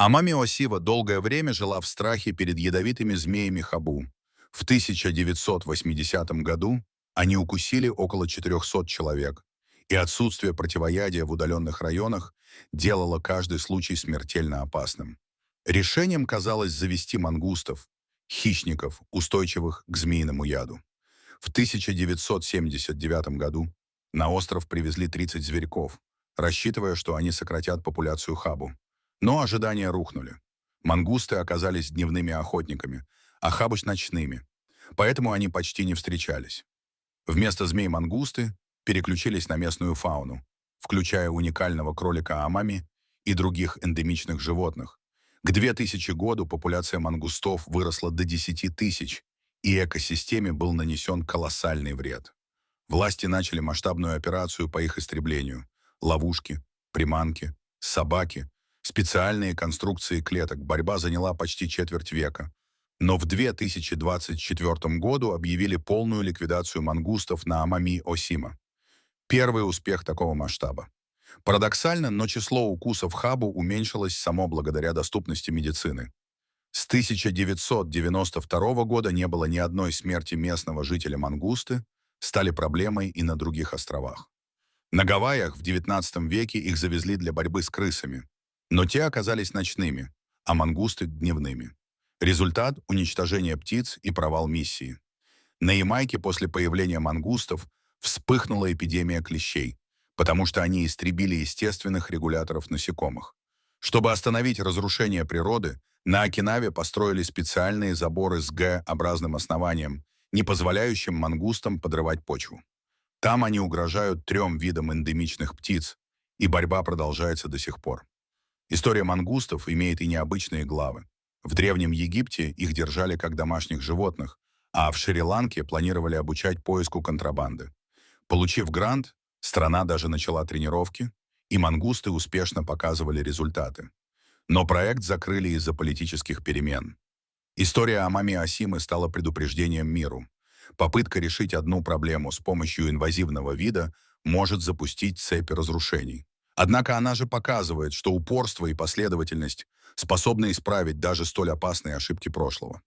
Амами Осива долгое время жила в страхе перед ядовитыми змеями Хабу. В 1980 году они укусили около 400 человек, и отсутствие противоядия в удаленных районах делало каждый случай смертельно опасным. Решением казалось завести мангустов, хищников, устойчивых к змеиному яду. В 1979 году на остров привезли 30 зверьков, рассчитывая, что они сократят популяцию Хабу. Но ожидания рухнули. Мангусты оказались дневными охотниками, а хабыш — ночными. Поэтому они почти не встречались. Вместо змей мангусты переключились на местную фауну, включая уникального кролика Амами и других эндемичных животных. К 2000 году популяция мангустов выросла до 10 тысяч, и экосистеме был нанесен колоссальный вред. Власти начали масштабную операцию по их истреблению. Ловушки, приманки, собаки, специальные конструкции клеток. Борьба заняла почти четверть века. Но в 2024 году объявили полную ликвидацию мангустов на Амами-Осима. Первый успех такого масштаба. Парадоксально, но число укусов Хабу уменьшилось само благодаря доступности медицины. С 1992 года не было ни одной смерти местного жителя мангусты, стали проблемой и на других островах. На Гавайях в XIX веке их завезли для борьбы с крысами, но те оказались ночными, а мангусты — дневными. Результат — уничтожение птиц и провал миссии. На Ямайке после появления мангустов вспыхнула эпидемия клещей, потому что они истребили естественных регуляторов насекомых. Чтобы остановить разрушение природы, на Окинаве построили специальные заборы с Г-образным основанием, не позволяющим мангустам подрывать почву. Там они угрожают 3 видам эндемичных птиц, и борьба продолжается до сих пор. История мангустов имеет и необычные главы. В Древнем Египте их держали как домашних животных, а в Шри-Ланке планировали обучать поиску контрабанды. Получив грант, страна даже начала тренировки, и мангусты успешно показывали результаты. Но проект закрыли из-за политических перемен. История Амами Осимы стала предупреждением миру. Попытка решить одну проблему с помощью инвазивного вида может запустить цепь разрушений. Однако она же показывает, что упорство и последовательность способны исправить даже столь опасные ошибки прошлого.